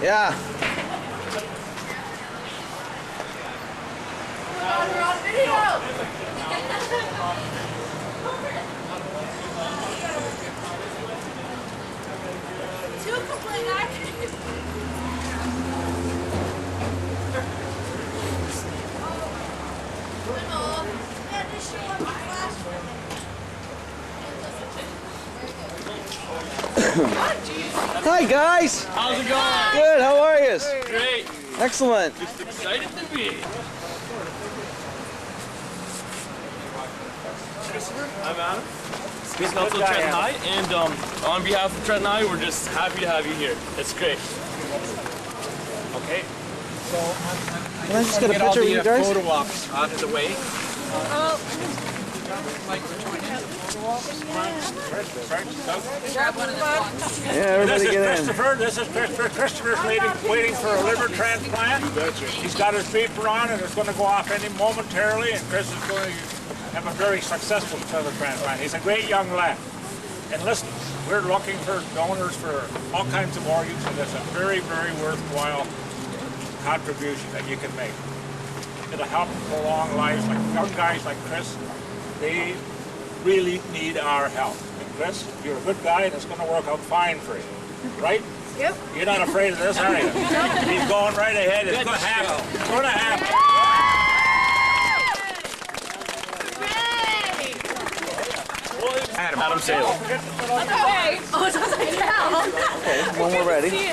Yeah. We're on video! Two complete actors. Hi guys! How's it going? Good, how are you? Great. Excellent. Just excited to be. I'm Adam. He's also Trenton High, and on behalf of Trenton High, we're just happy to have you here. It's great. Okay. Can I just get a picture with you guys? Photo ops out of the way. Yeah, everybody get in. This is Christopher. Christopher's waiting for a liver transplant. He's got his paper on and it's going to go off any momentarily, and Chris is going to have a very successful liver transplant. He's a great young lad. And listen, we're looking for donors for all kinds of organs, and it's a very, very worthwhile contribution that you can make. It'll help prolong lives, like young guys like Chris. They really need our help. And Chris, you're a good guy, and it's going to work out fine for you, right? Yep. You're not afraid of this, are you? He's going right ahead. It's going to happen. It's going to happen. Adam Sale. Okay. Oh, it's upside down. Okay, when we're ready.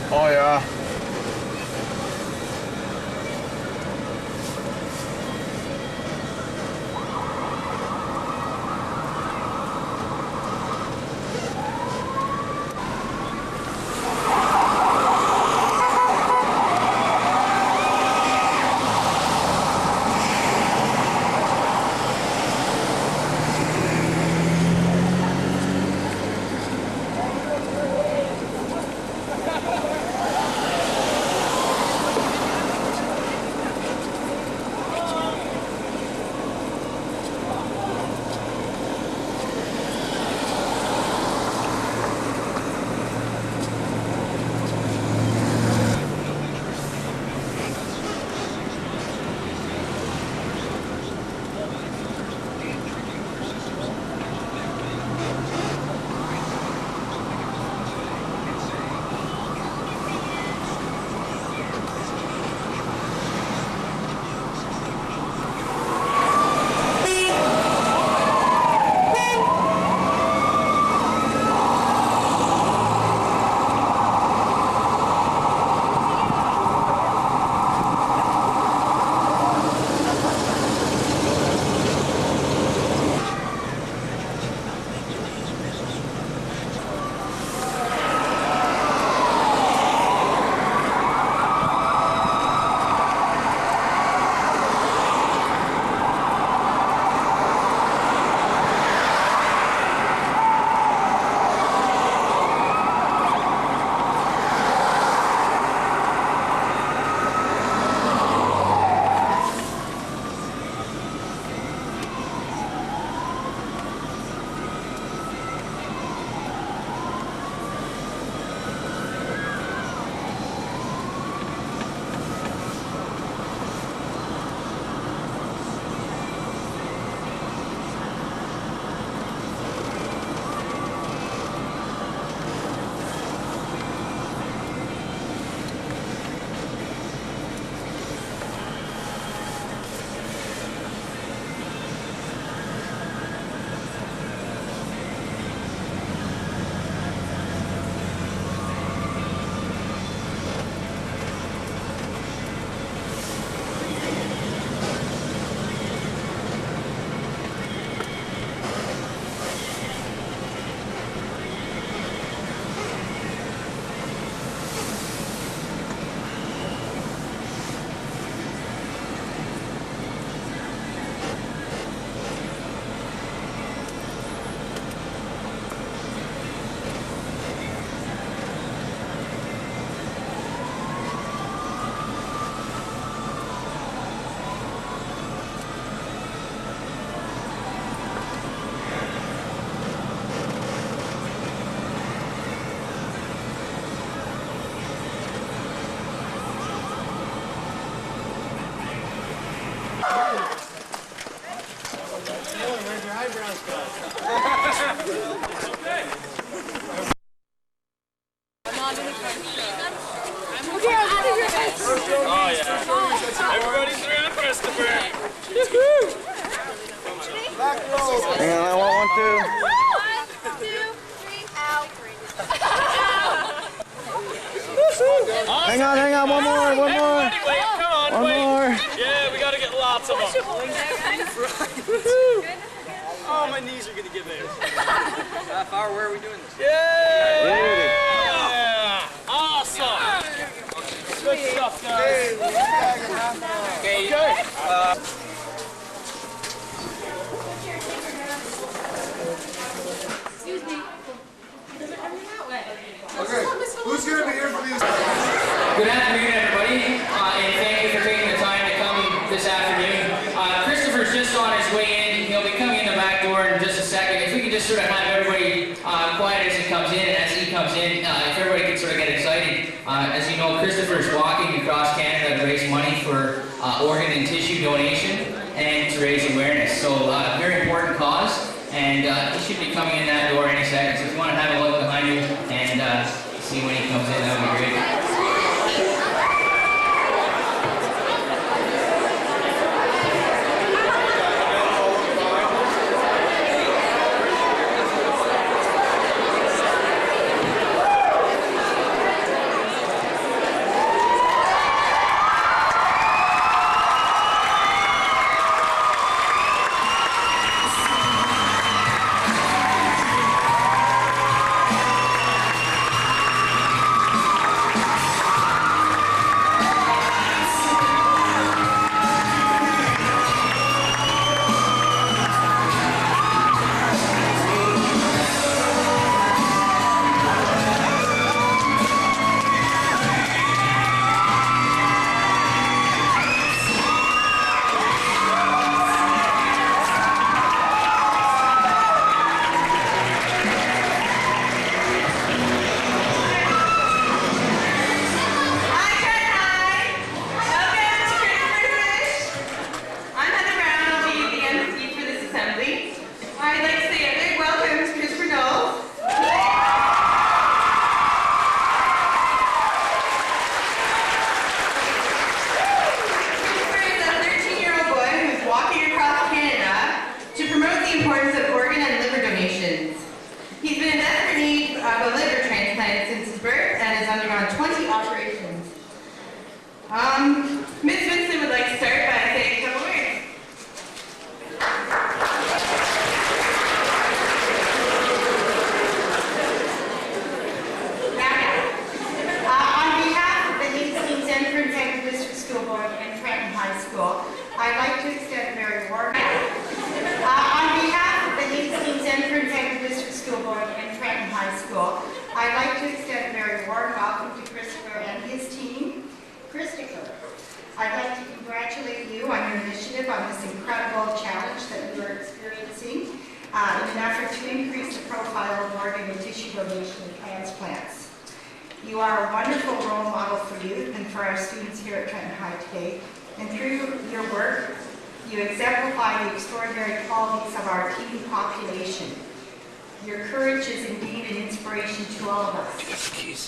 Oh yeah. Hang on, one more. Everybody wait, come on, One wait. more. Yeah, we gotta get lots of them. Oh, my knees are gonna give in. Half hour, where are we doing this? Yeah! Awesome! Good stuff, guys. Okay. Excuse me. They're coming that way. Okay, who's going to be here for these? Good afternoon, everybody, and thank you for taking the time to come this afternoon. Kristopher's just on his way in. He'll be coming in the back door in just a second. If we could just sort of have everybody quiet as he comes in, and as he comes in, if everybody could sort of get excited. As you know, Kristopher's walking across Canada to raise money for organ and tissue donation and to raise awareness. So, very important cause, and he should be coming in that door any second. So if you want to have a look behind you and see when he comes in, that would be great. I'd like to say a big welcome to Kristopher Knowles. Kristopher is a 13-year-old boy who's walking across Canada to promote the importance of organ and liver donations. He's been in desperate need of a liver transplant since his birth and has undergone 20 operations. Ms. Vincent would like to start by saying a couple words. I'd like to extend a very warm on behalf of the Hastings Entrance Anchor District School Board and Trenton High School, I'd like to extend a very warm welcome to Kristopher and his team. Kristopher, I'd like to congratulate you on your initiative on this incredible challenge that you are experiencing in an effort to increase the profile of organ and tissue donation and transplants. You are a wonderful role model for youth and for our students here at Trenton High today. And through your work, you exemplify the extraordinary qualities of our teen population. Your courage is indeed an inspiration to all of us.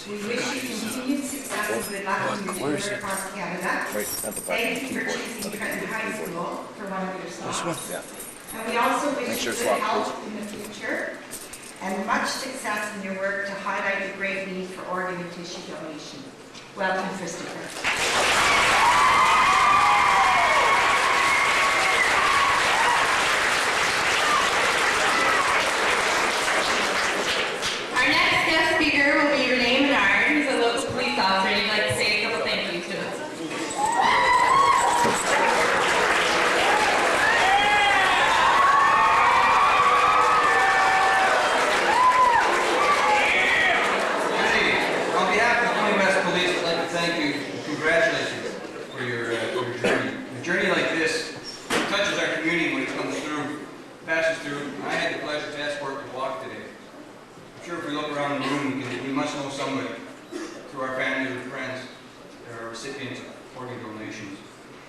We wish you continued success and good luck in your career across Canada. Thank you for choosing Trenton High School for one of your stops. And we also wish you good health in the future and much success in your work to highlight the great need for organ and tissue donation. Welcome, Kristopher.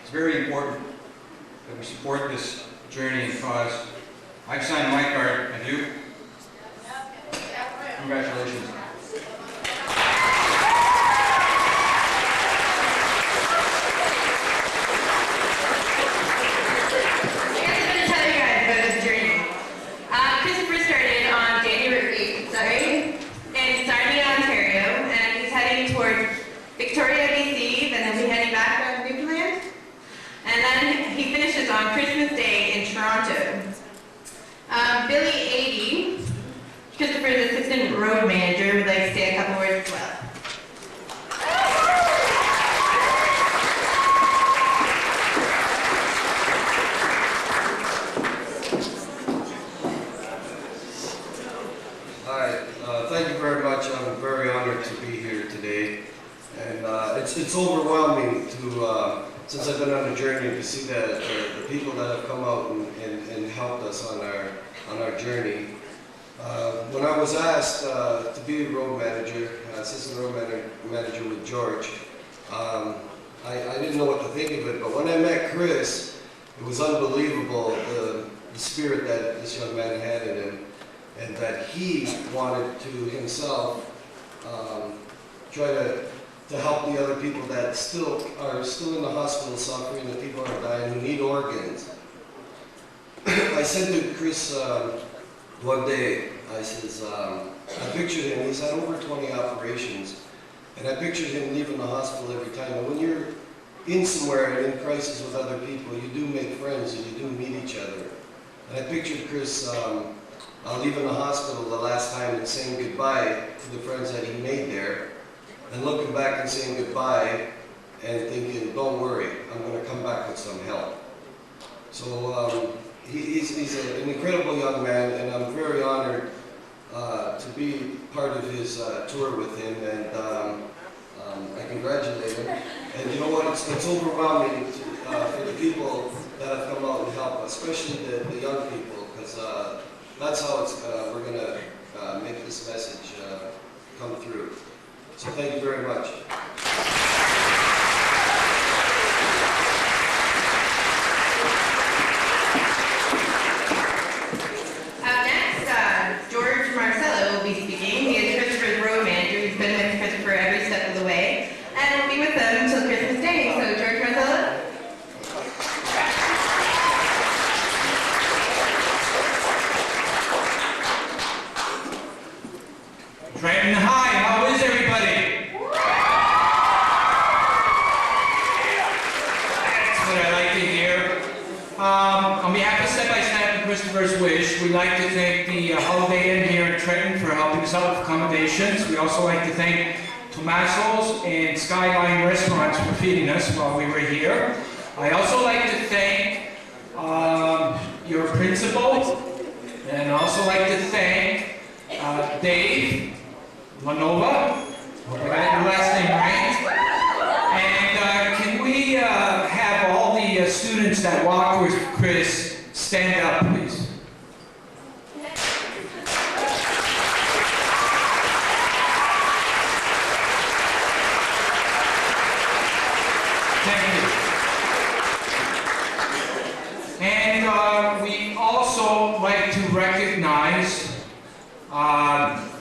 It's very important that we support this journey and cause. I've signed my card. Have you? Congratulations. Kristopher started on January 8th, and he started in Ontario, and he's heading towards Victoria, road manager, would like to say a couple words as well. Hi, thank you very much. I'm very honored to be here today. And it's overwhelming to, since I've been on a journey, to see that the people that have come out and helped us on our journey. When I was asked to be a road manager, assistant road manager with George, I didn't know what to think of it, but when I met Chris, it was unbelievable the spirit that this young man had in him, and that he wanted to himself try to help the other people that are still in the hospital suffering, the people are dying who need organs. I said to Chris one day, I says, I pictured him, he's had over 20 operations, and I pictured him leaving the hospital every time. And when you're in somewhere and in crisis with other people, you do make friends and you do meet each other. And I pictured Chris leaving the hospital the last time and saying goodbye to the friends that he made there, and looking back and saying goodbye and thinking, don't worry, I'm going to come back with some help. So he's an incredible young man, and I'm very honored to be part of his tour with him, and I congratulate him. And you know what, it's overwhelming for the people that have come out and helped, especially the young people, because that's how we're going to make this message come through. So thank you very much. Up next, George Marcello will be speaking. He is Christopher's road manager. He's been with Christopher every step of the way, and will be with them until Christmas Day. So George Marcello. Trenton High, how is everybody? That's what I like to hear. On behalf of Step and Kristophers Wish, we'd like to thank the Holiday Inn here in Trenton for helping us out with accommodations. We'd also like to thank Tomaso's and Skyline Restaurants for feeding us while we were here. I also like to thank your principal, and also like to thank Dave Manova, hope I got your last name right. And can we have all the students that walk with Chris stand up, please? Thank you. And we also like to recognize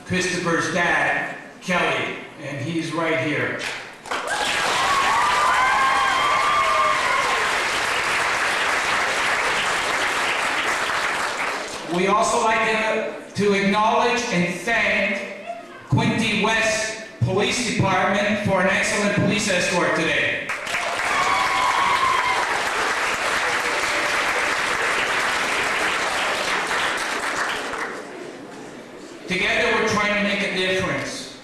Christopher's dad, Kelly, and he's right here. We also like to acknowledge and thank Quinte West Police Department for an excellent police escort today. Together we're trying to make a difference.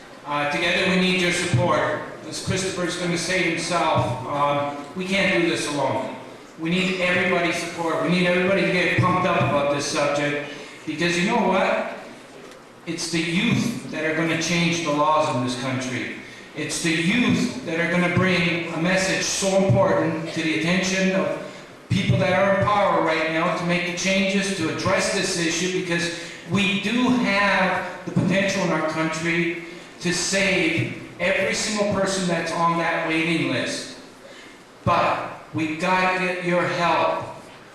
Together we need your support. As Christopher's going to say himself, we can't do this alone. We need everybody's support. We need everybody to get pumped up about this subject, because you know what? It's the youth that are going to change the laws in this country. It's the youth that are going to bring a message so important to the attention of people that are in power right now to make the changes, to address this issue, because we do have the potential in our country to save every single person that's on that waiting list. But we got to get your help.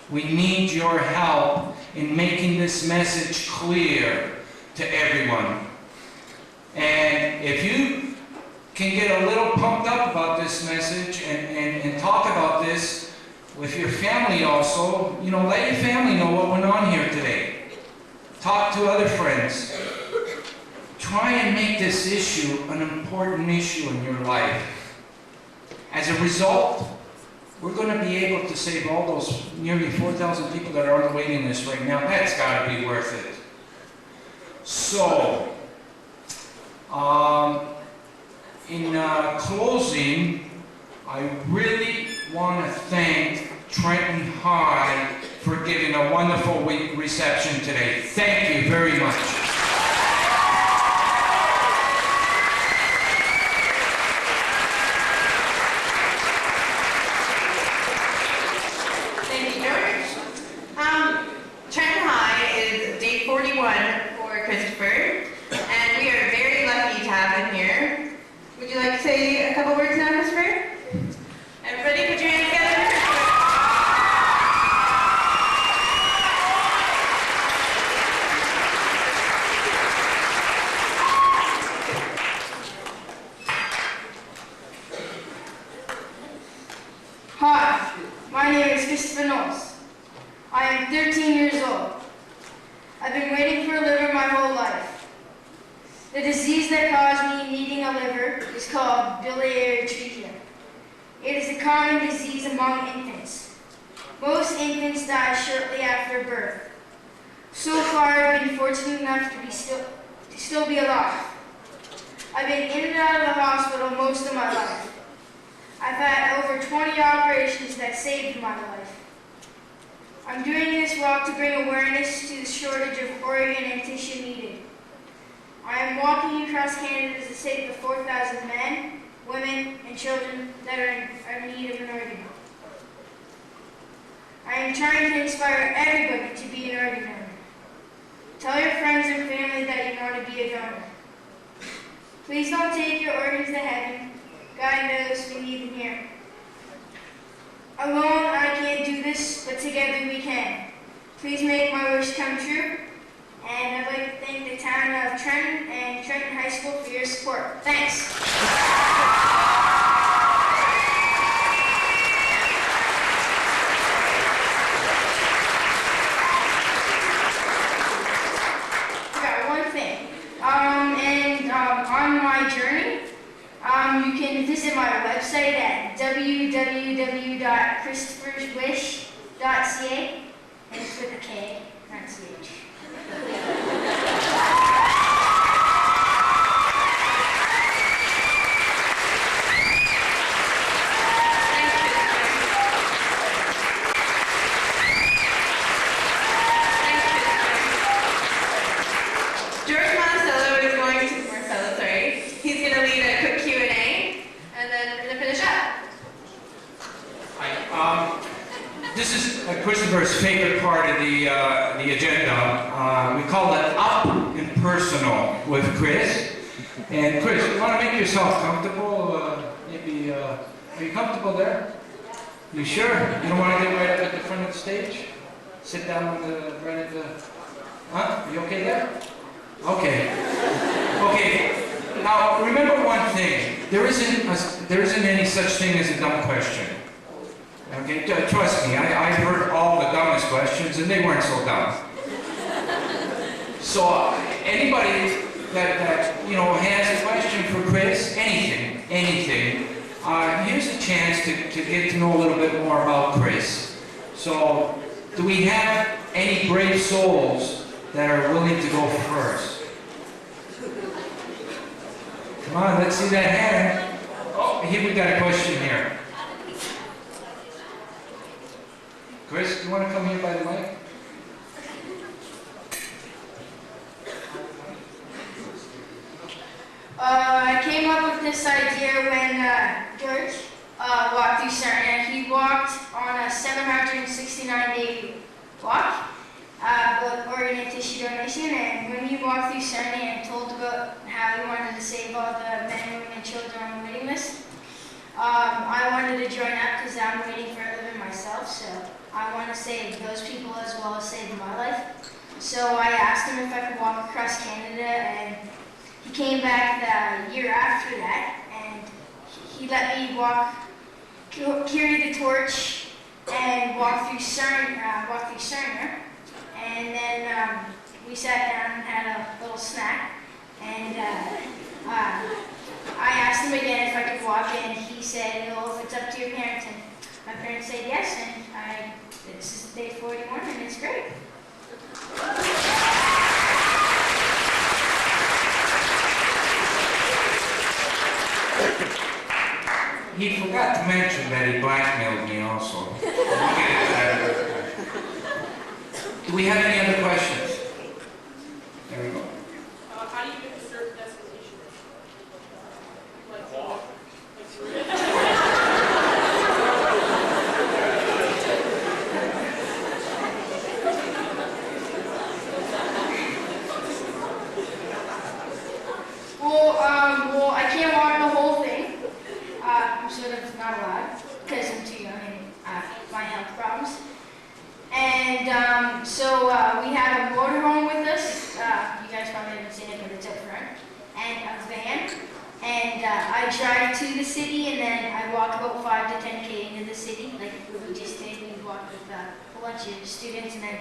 We need your help in making this message clear to everyone. And if you can get a little pumped up about this message and talk about this with your family also, you know, let your family know what went on here today. Talk to other friends. Try and make this issue an important issue in your life. As a result, we're going to be able to save all those nearly 4,000 people that are on the waiting list right now. That's got to be worth it. So, In closing, I really want to thank Trenton High for giving a wonderful reception today. Thank you very much. Thank you, George. Trenton High is day 41 for Kristopher, and we are very lucky to have him here. Would you like to say a couple words now, Kristopher? Everybody put your hands together. Hi, my name is Kristopher Knowles. I am 13 years old. I've been waiting for a liver my whole life. The disease that caused me needing a liver is called Biliary Atresia. It is a common disease among infants. Most infants die shortly after birth. So far, I've been fortunate enough to still be alive. I've been in and out of the hospital most of my life. I've had over 20 operations that saved my life. I'm doing this walk to bring awareness to the shortage of organ and tissue needed. I am walking across Canada to save the 4,000 men, women, and children that are in need of an organ. I am trying to inspire everybody to be an organ donor. Tell your friends and family that you want to be a donor. Please don't take your organs to heaven. God knows we need them here. Alone, I can't do this, but together we can. Please make my wish come true. And I'd like to thank the town of Trenton and Trenton High School for your support. Thanks. I got one thing. On my journey, you can visit my website at www.kristopherswish.ca, and it's with a K, not CH. He's going to lead a quick Q&A, and then we're going to finish up. Hi. This is Christopher's favorite part of the agenda. We call it Up and Personal with Chris. And Chris, you want to make yourself comfortable? Maybe, are you comfortable there? You sure? You don't want to get right up at the front of the stage? Sit down on the right at the... Huh? Are you okay there? Okay. Okay. Now, remember one thing. There isn't any such thing as a dumb question. Okay, trust me, I've heard all the dumbest questions, and they weren't so dumb. So, anybody that has a question for Chris, anything, here's a chance to get to know a little bit more about Chris. So, do we have any brave souls that are willing to go first? Come on, let's see that hand. Oh, here we got a question here. Chris, do you want to come here by the mic? I came up with this idea when George walked through Sarnia. He walked on a 769-day walk with organ and tissue donation, and when he walked through Sarnia and told about how he wanted to save all the men, women, and children on the waiting list, I wanted to join up because I'm waiting for a living myself, so I want to save those people as well as save my life. So I asked him if I could walk across Canada, and he came back the year after that, and he let me carry the torch and walk through Sarnia. And then we sat down and had a little snack, and I asked him again if I could walk, and he said, "Oh, if it's up to your parents." And my parents said yes, and this is day 41, and it's great. He forgot to mention that he blackmailed me also. We'll get into that. Do we have any other questions? There we go. How do you get to certain destinations? Like walk? Well, I can't walk the whole thing. I'm sort of not allowed because I'm too young and my health problems. And so we have a motorhome with us. You guys probably haven't seen it, but it's up front. And a van. And I drive to the city, and then I walk about 5 to 10K into the city, like what we just did. We walked with a whole bunch of students, and then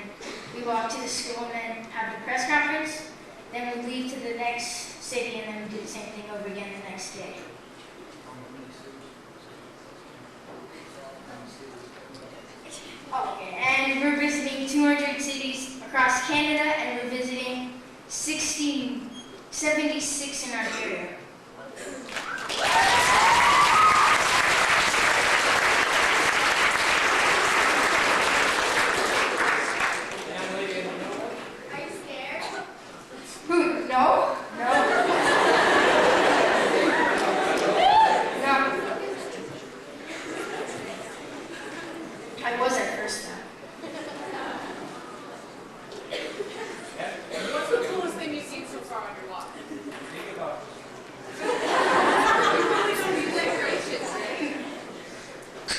we walk to the school and then have the press conference. Then we leave to the next city, and then we do the same thing over again the next day. Okay, and we're visiting 200 cities across Canada, and we're visiting 76 in Ontario. Are you scared? Who? No? No. No. I was at first, though. What's the coolest thing you've seen so far on your walk?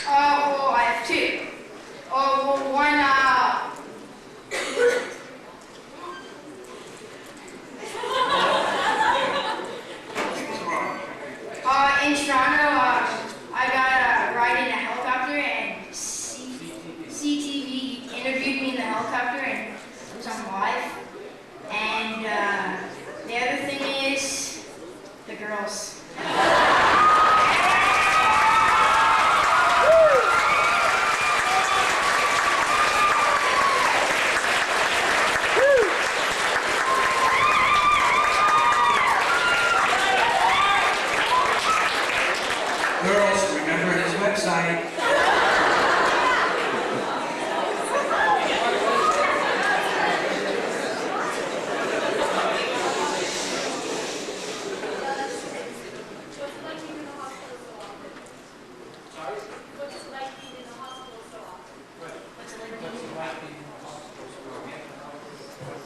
Well, I have two. Well, one, in Toronto, I got a ride in a helicopter, and CTV interviewed me in the helicopter, and it was on live. And the other thing is the girls. Girls, remember his website.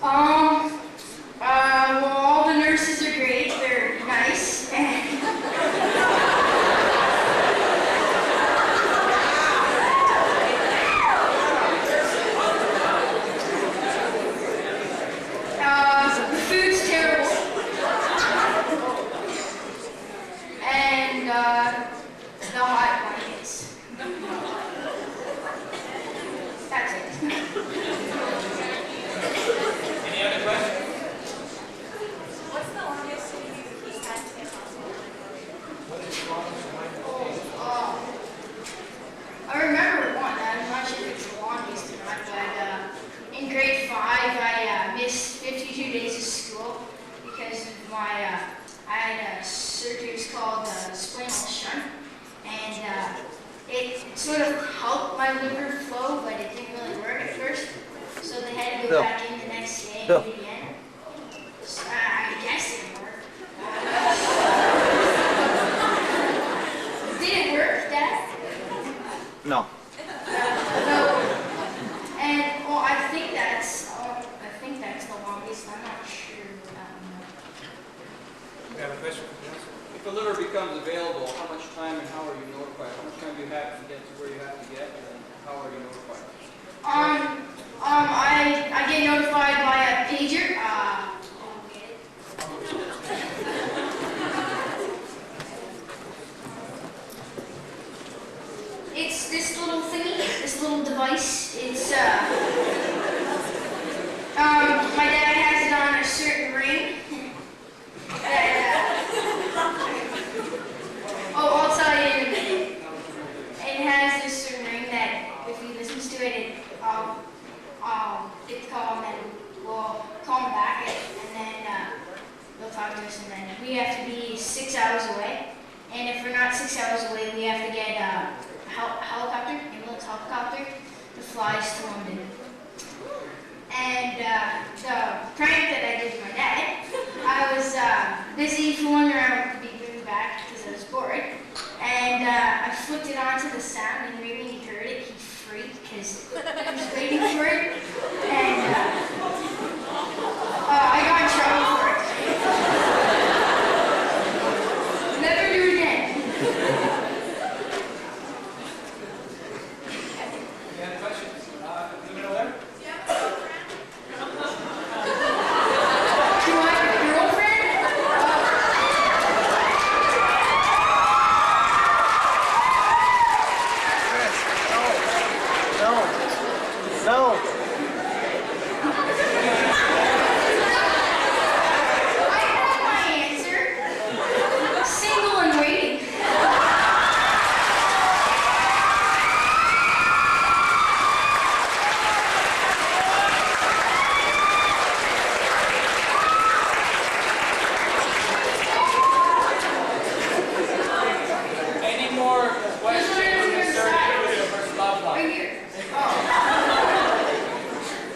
Well, all the nurses are great. They're nice. The food's terrible. And the hot blankets. That's it. Any other questions? What's the longest city you've had to get I remember one. I'm not sure if it's the longest or not, but in grade 5, I missed 52 days of school because of my, I had a surgery. It's called spinal shunt, and it sort of helped my liver flow, but it didn't really work at first. So they had to go back in the next day and do it again. So, I guess it worked. Did it work, Dad? No. No. And well, I think that's the longest. I'm not sure. We have a question for Council. If a liver becomes available, how much time and how are you notified? How much time do you have to get to where you have to get, and how are you notified? I get notified by a pager. It's this little thingy, this little device. It's my dad has it on a certain ring. I'll tell you in a minute. It has this certain ring that if he listens to it, I'll get the call, and then we'll call him back, and then they'll talk to us, and then we have to be 6 hours away. And if we're not 6 hours away, we have to get a helicopter, ambulance helicopter, that flies to London. And the prank that I did with my dad, I was busy fooling around with the beeping back because I was bored. And I flipped it onto the sound, and maybe he heard it. He freaked because he was waiting for it. And I got in trouble for it. Never do it again. Any other questions? Leave it over there. Do I have a girlfriend? No. I have my answer. Single and waiting. Any more questions concerning versus love life? Right here.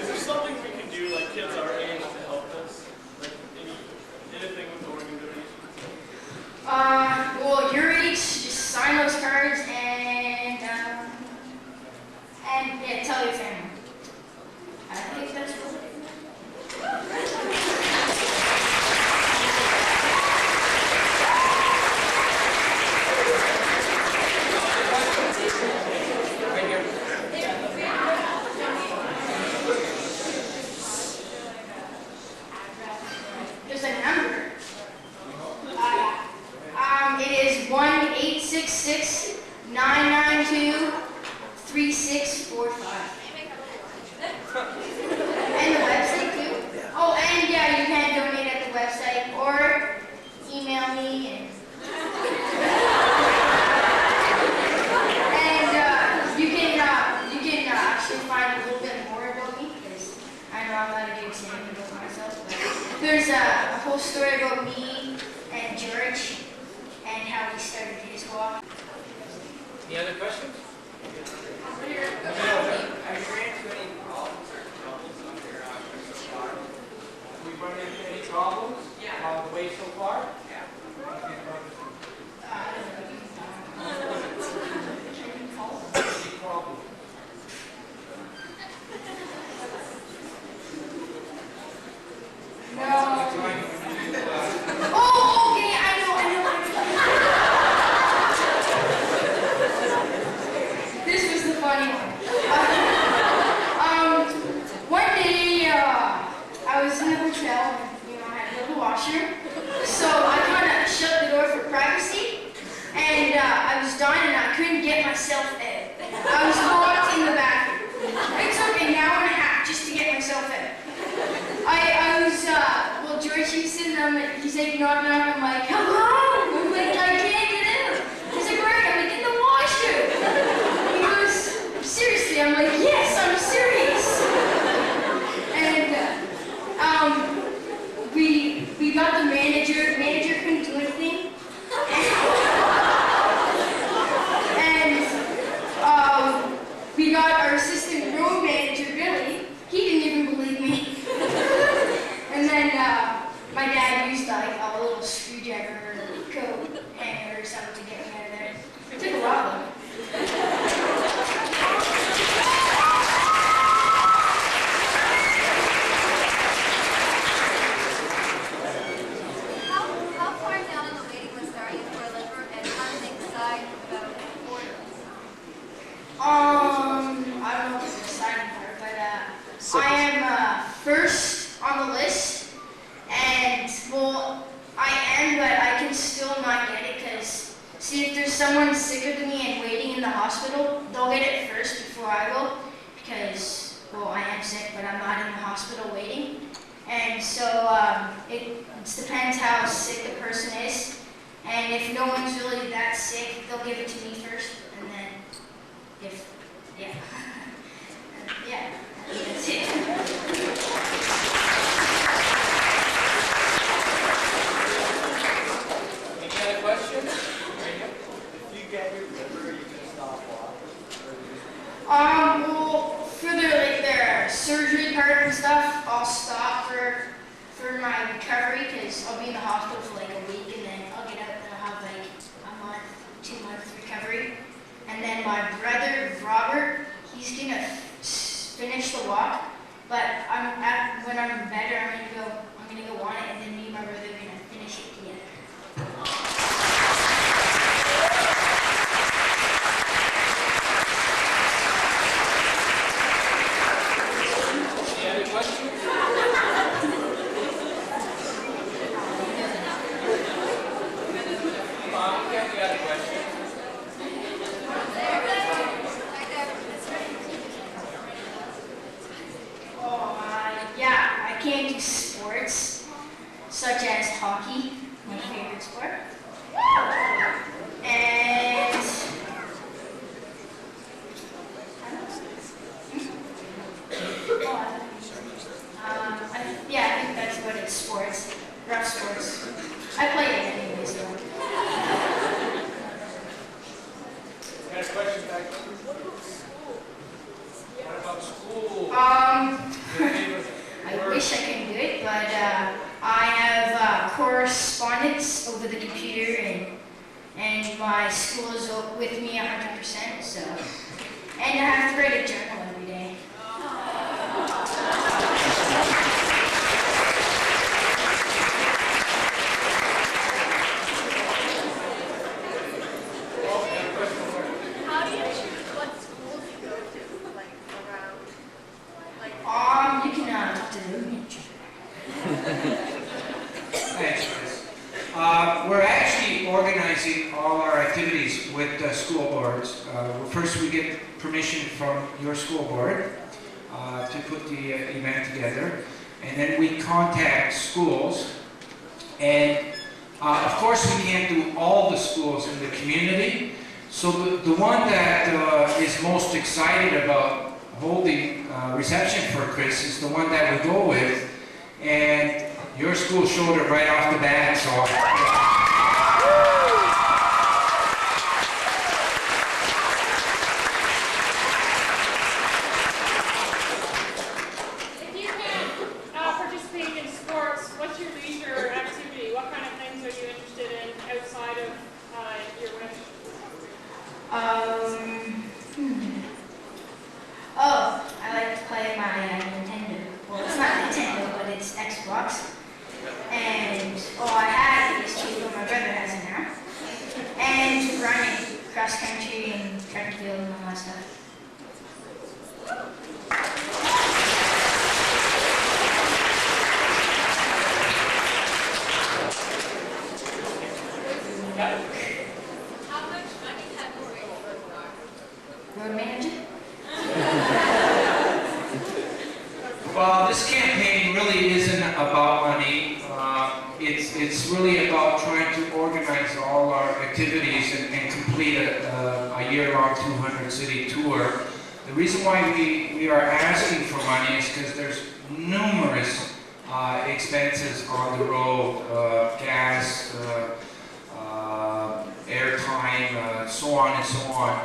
Is there something we can do, like kids our age, to help us? Like anything with organ donations? Well, your age, just sign those cards and yeah, tell your family. I think that's what it is. Right here. There's a number. It is 1-866-992-3645. And the website too. Oh, and yeah, you can donate at the website or email me and you can actually find a little bit more about me because I know I'm not a good example of myself, but there's a whole story about me and George and how he started his walk. Any other questions? Have you ran into any problems or troubles on your so far? Have we run into any problems along the way so far? Yeah. Any problems? No. Oh, okay, I know. This was the funny one. One day, I was in the hotel and, I had to go to the washroom. So I kind of shut the door for privacy. And I was done and I couldn't get myself out. I was locked in the bathroom. It took an hour and a half just to get myself out. George, he's like, knock, knock. I'm like, hello? I'm like, I can't get in. He's like, where? I'm like, in the washroom. He goes, seriously? I'm like, yes, I'm serious. And we got the manager. Manager couldn't do anything. And we got our assistant room manager, Billy. He didn't even believe me. And then my dad used like a little screwdriver or coat hanger or something to get me out of there. It took a while though. How far down on the waiting list are you for a liver, and how do they decide about orders? I don't know if it's the deciding part, but I am first on the list. And, well, I am, but I can still not get it because, see, if there's someone sicker than me and waiting in the hospital, they'll get it first before I will because, well, I am sick, but I'm not in the hospital waiting. And so it depends how sick the person is. And if no one's really that sick, they'll give it to me first. And then, yeah, that's it. Any other questions? Right because I'll be in the hospital for like a week, and then I'll get out and I'll have like a month, 2 months recovery. And then my brother Robert, he's gonna finish the walk, but when I'm better, I'm gonna go on it, and then me and my brother are gonna finish it together. Any other questions? We got a question. Yeah, I can't do sports, such as hockey, my favorite sport. And yeah, I think that's what it's sports, rough sports. I play it anyways though. Got a question back there? What about school? I wish I could do it, but I have correspondence over the computer, and my school is with me 100%. So, and I have to write a journal every day. How do you choose what schools you go to, like around, like? You can talk to the room manager. Thanks, Chris. We're actually organizing all our activities with the school boards. First, we get permission from your school board to put the event together, and then we contact schools. And of course, we can't do all the schools in the community. So the one that is most excited about holding reception for Chris is the one that we go with, and your school showed it right off the bat, so. If you can't participate in sports, what's your leisure activity? What kind of things are you interested in outside of your wish? Oh, I like to play my Nintendo. Well, it's not Nintendo, but it's Xbox. And, I had PS2, but my brother has it now. And running, cross country, and track and field, and all that stuff. How much money have you raised so far? Road manager? Well, this campaign really isn't about money. It's really about trying to organize all our activities and complete a year-long 200-city tour. The reason why we are asking for money is because there's numerous expenses on the road, gas, airtime, so on and so on.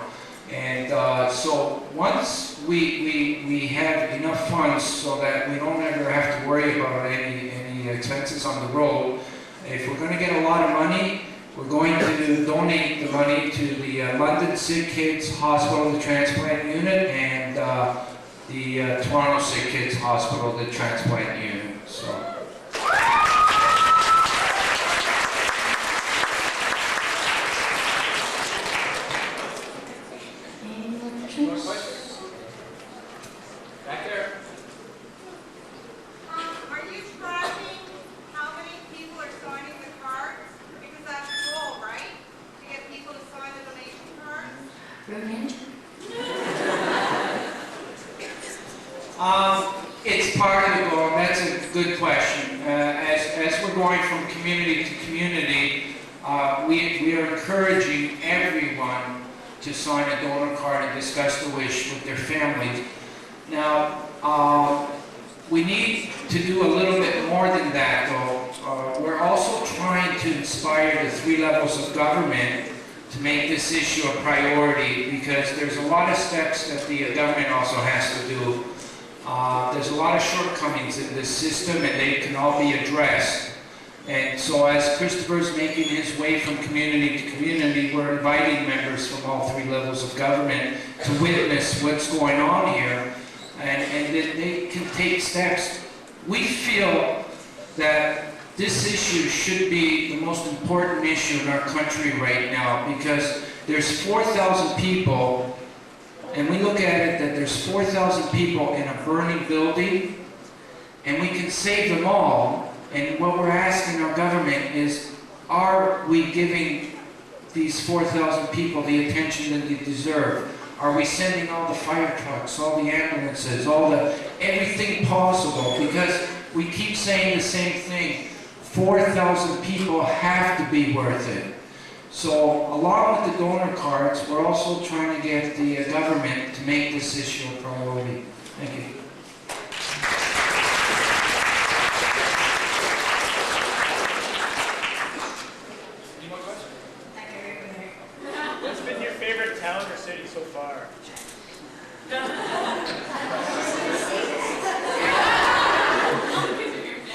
And so once we have enough funds so that we don't ever have to worry about any expenses on the road, if we're going to get a lot of money, we're going to donate the money to the London Sick Kids Hospital, the transplant unit, and the Toronto Sick Kids Hospital, the transplant unit. So. More questions? Back there. Are you tracking how many people are signing the cards? Because that's the goal, right? To get people to sign the donation cards? Road manager? It's part of the goal, and that's a good question. As we're going from community to community, we are encouraging everyone to sign a donor card and discuss the wish with their families. Now, we need to do a little bit more than that, though. We're also trying to inspire the 3 levels of government to make this issue a priority, because there's a lot of steps that the government also has to do. There's a lot of shortcomings in this system, and they can all be addressed. And so as Christopher's making his way from community to community, we're inviting members from all 3 levels of government to witness what's going on here, and that they can take steps. We feel that this issue should be the most important issue in our country right now, because there's 4,000 people, and we look at it that there's 4,000 people in a burning building, and we can save them all. And what we're asking our government is, are we giving these 4,000 people the attention that they deserve? Are we sending all the fire trucks, all the ambulances, everything possible? Because we keep saying the same thing. 4,000 people have to be worth it. So along with the donor cards, we're also trying to get the government to make this issue a priority. Thank you. What's been your favorite town or city so far?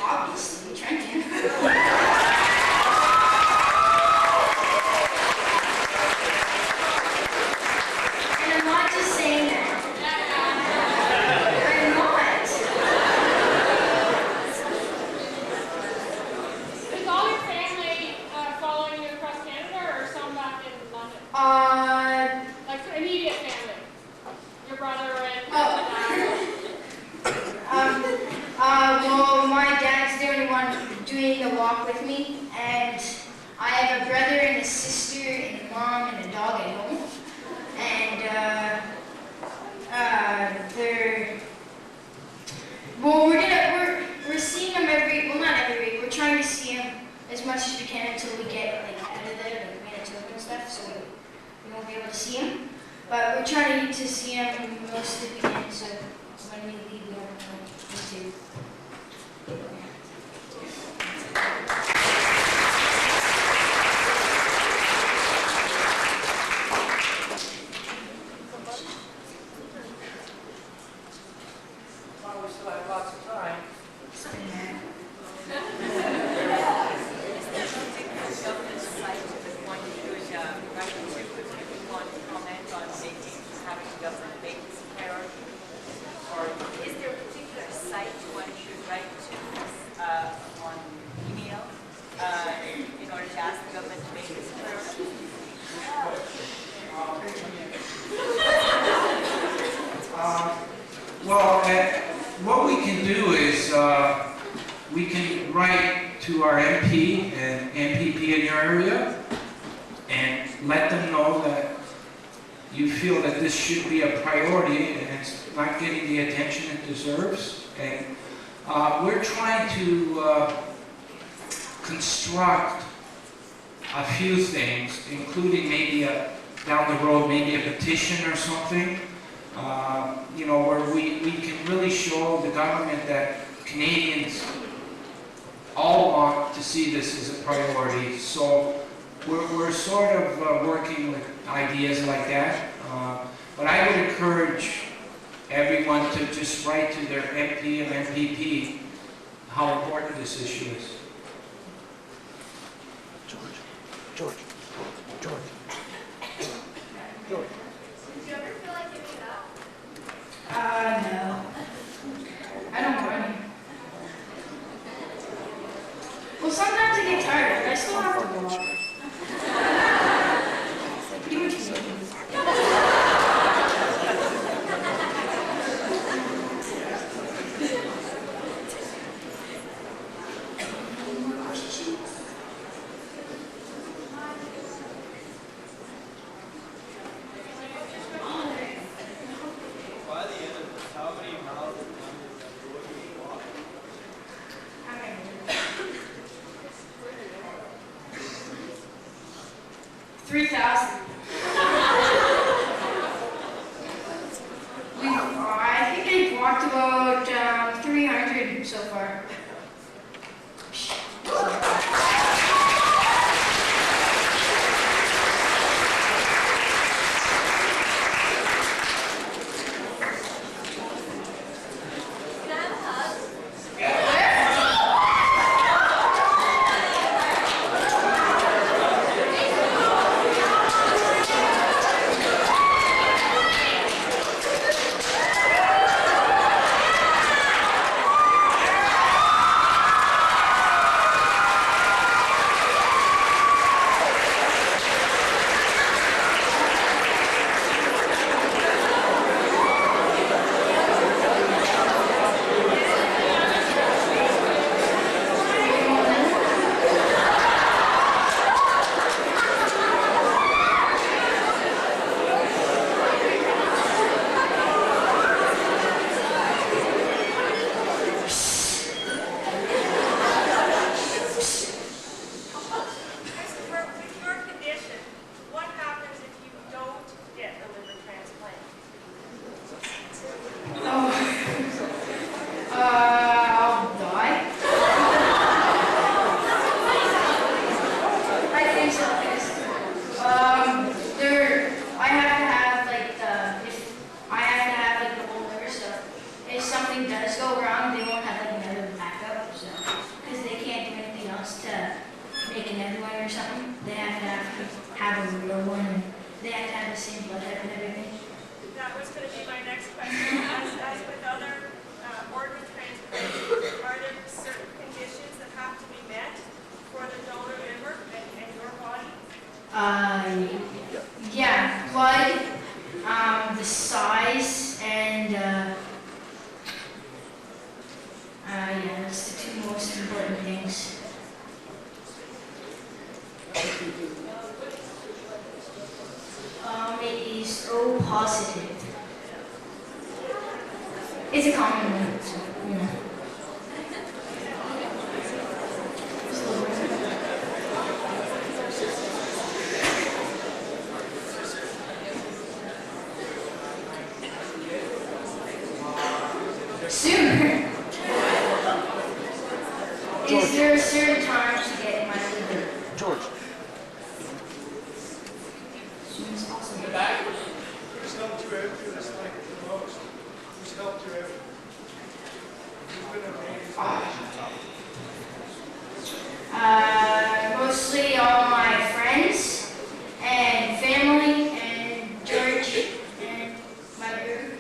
Obviously, Trenton. And I'm not just saying that. I'm not. Is all your family following you across Canada, or some back in London? Like immediate family? Your brother and well, my dad's the only one doing the walk with me, and I have a brother and a sister and a mom and a dog at home, and we're seeing them not every week. We're trying to see them as much as we can until we get out of there, Manitoba and stuff, so we won't be able to see them. But we're trying to see them most of the weekend, so when we leave, we don't need to. Well, we still have lots of time. Is there a particular site one should write to on email in order to ask the government to make this priority? What we can do is we can write to our MP and MPP in your area and let them know that you feel that this should be a priority and it's not getting the attention it deserves. And we're trying to construct a few things, including maybe down the road, maybe a petition or something, where we can really show the government that Canadians all want to see this as a priority. So we're sort of working with ideas like that. But I would encourage everyone to just write to their MP and MPP how important this issue is. George. Did you ever feel like giving it up? No. I don't mind. Well, sometimes I get tired, but I still have to walk. You would just By the end of this, how many miles of would you walk? 3,000. I think I've walked about 300 so far. Can I have a hug? wants to make another one or something, they have to have a real one, and they have to have the same blood type and everything. That was going to be my next question. As with other organ transplants, are there certain conditions that have to be met for the donor liver and your body? Yeah, blood, the size, and yeah, that's the two most important things. It is O positive. It's a common one, so, you know. Sooner. Is there a certain time to get my liver? George. As soon as possible. In the back. Who's helped you out through this thing the most? Who's helped you out? Who's been amazing? Mostly all my friends and family and George and my group.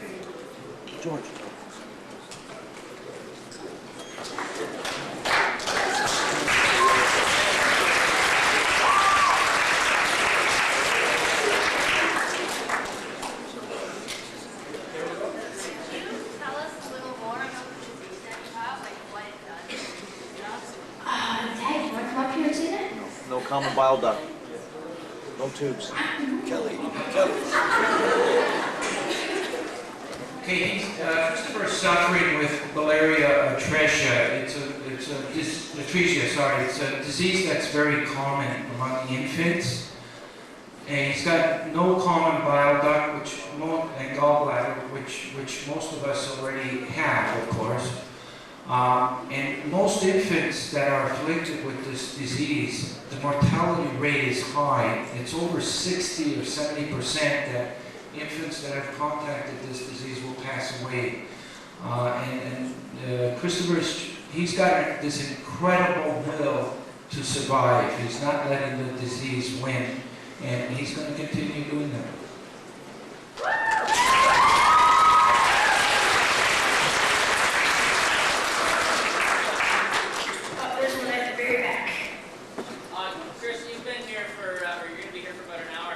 George. No common bile duct. No tubes. Kelly. Okay, Kristopher's suffering with Biliary Atresia. It's a disease that's very common among infants. And he's got no common bile duct, and gallbladder, which most of us already have, of course. And most infants that are afflicted with this disease, the mortality rate is high. It's over 60 or 70% that infants that have contacted this disease will pass away. Kristopher's, he's got this incredible will to survive. He's not letting the disease win, and he's going to continue doing that. Chris, you've been here for, or you're going to be here for about an hour.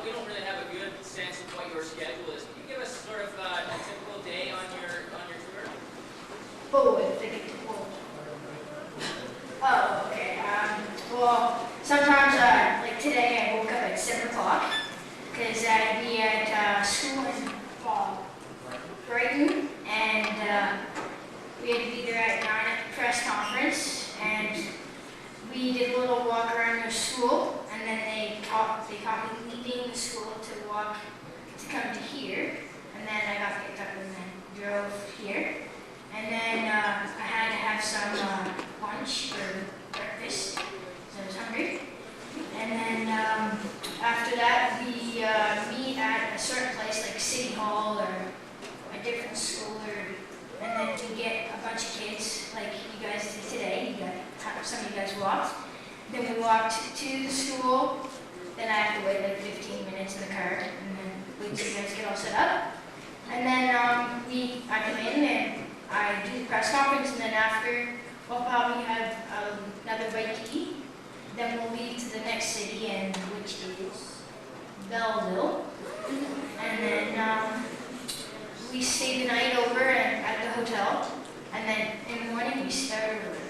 We don't really have a good sense of what your schedule is. Can you give us sort of a typical day on your tour? Oh, I think it's cold. Oh, okay. Well, sometimes, like today, I woke up at 7 o'clock because I'd be at school in Brighton, and we had to be there at 9 at the press conference, and we did a little walk around the school, and then they caught me leaving the school to walk to come to here, and then I got picked up and then drove here. And then I had to have some lunch or breakfast, so I was hungry. And then after that, we meet at a certain place like City Hall or a different school, and then we get a bunch of kids like you guys did today. Some of you guys walked. Then we walked to the school. Then I have to wait like 15 minutes in the car, and then wait till you guys get all set up. And then I come in and I do the press conference, and then after, we'll probably have another bite to eat. Then we'll leave to the next city, which is Belleville. And then we stay the night over at the hotel, and then in the morning we start over again.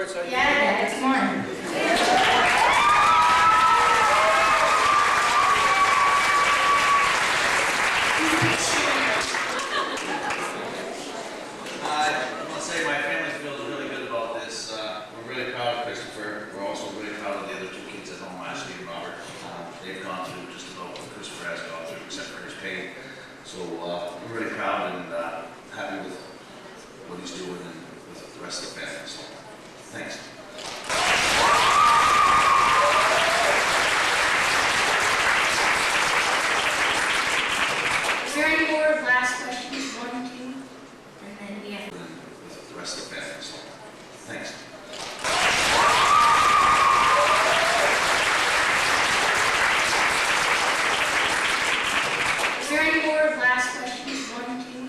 Yeah, Dad, come on. I want to say my family feels really good about this. We're really proud of Kristopher. We're also really proud of the other two kids at home, Ashley and Robert. They've gone through just about what Kristopher has gone through, except for his pain. So we're really proud and happy with what he's doing and with the rest of the family. So thanks. Is there any more last questions? 1, 2, and then we have. With the rest of the family. So thanks. Is there any more last questions? 1, 2,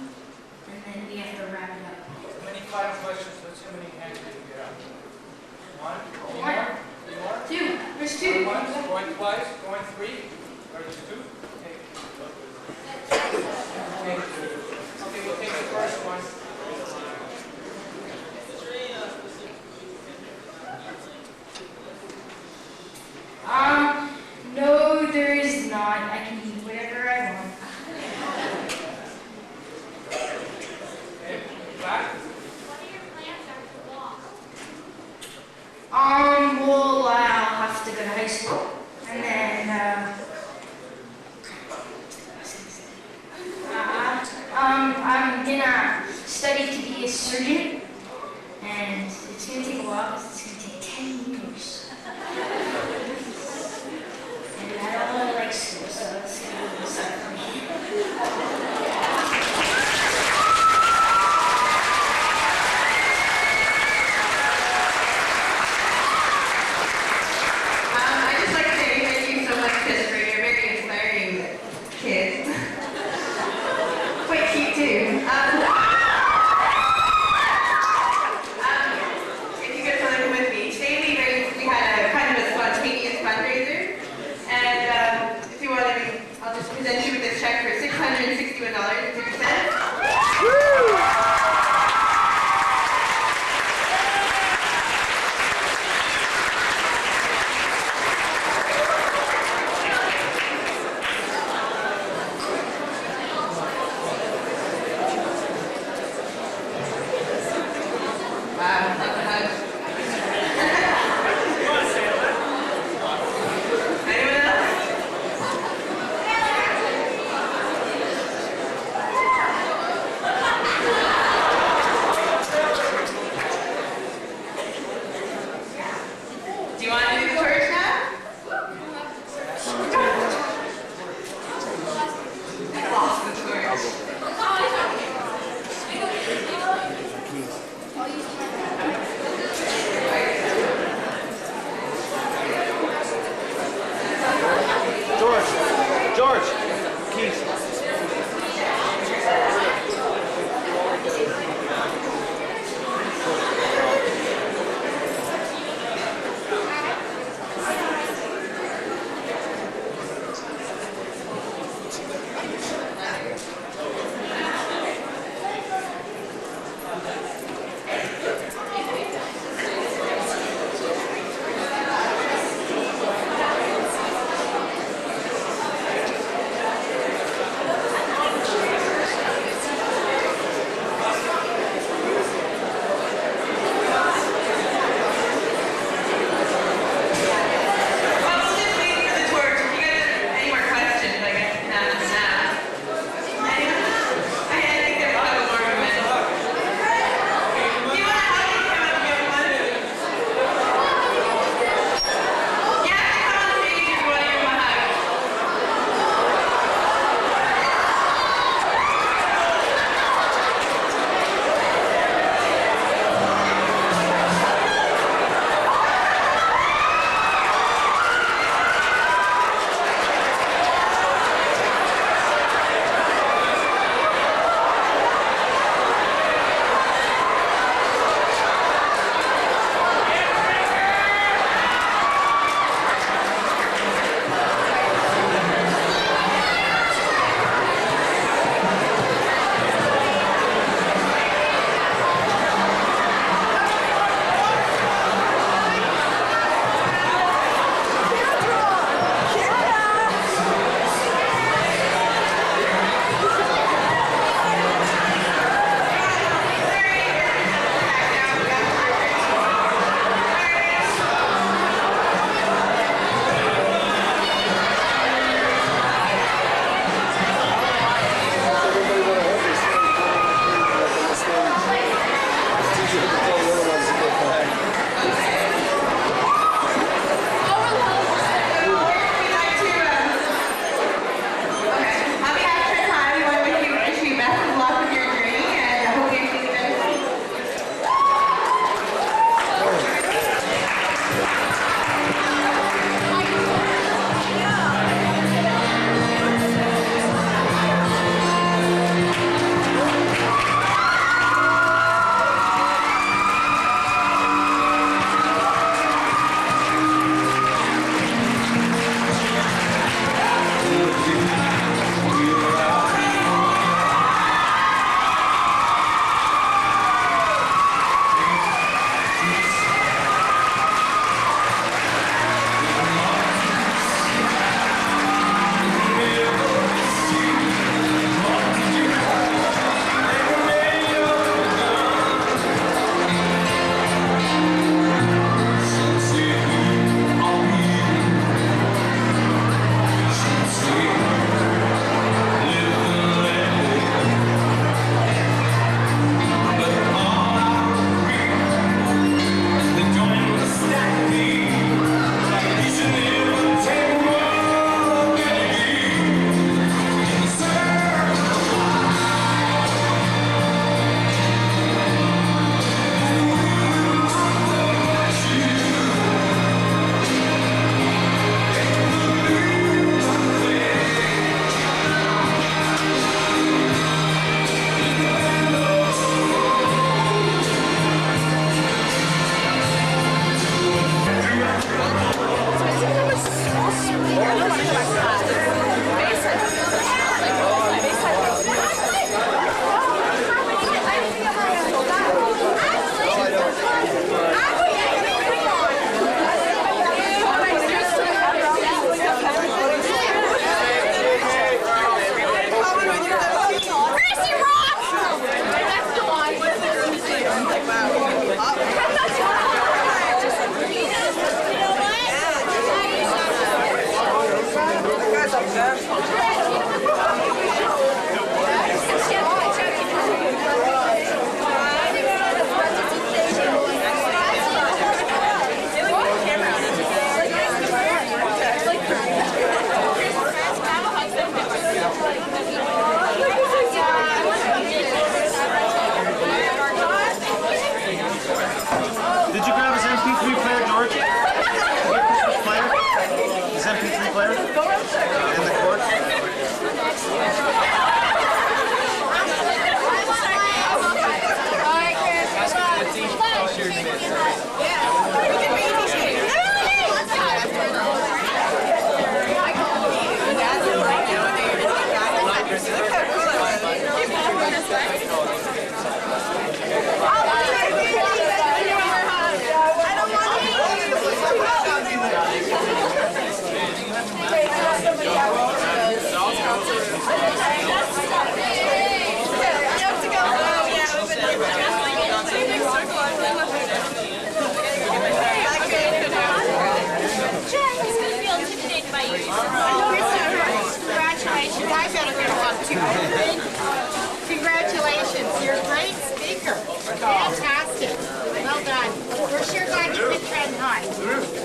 and then we have to wrap it up. Any final questions? Let's see how many hands we can get up. 1, 1, 2. There's 2. Going twice, going 3, or there's 2? Okay, we'll take the first one. No, there is not. I can eat whatever I want. Okay, back. What are your plans after law? Well, I'll have to go to high school, and then, I'm gonna study to be a surgeon, and it's gonna take a while, because it's gonna take 10 years. And I don't really like school, so it's gonna be sad for me. I'd just like to say thank you so much, Kristopher. You're a very inspiring kid. Quite cute too. If you could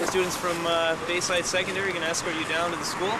students from Bayside Secondary are going to escort you down to the school.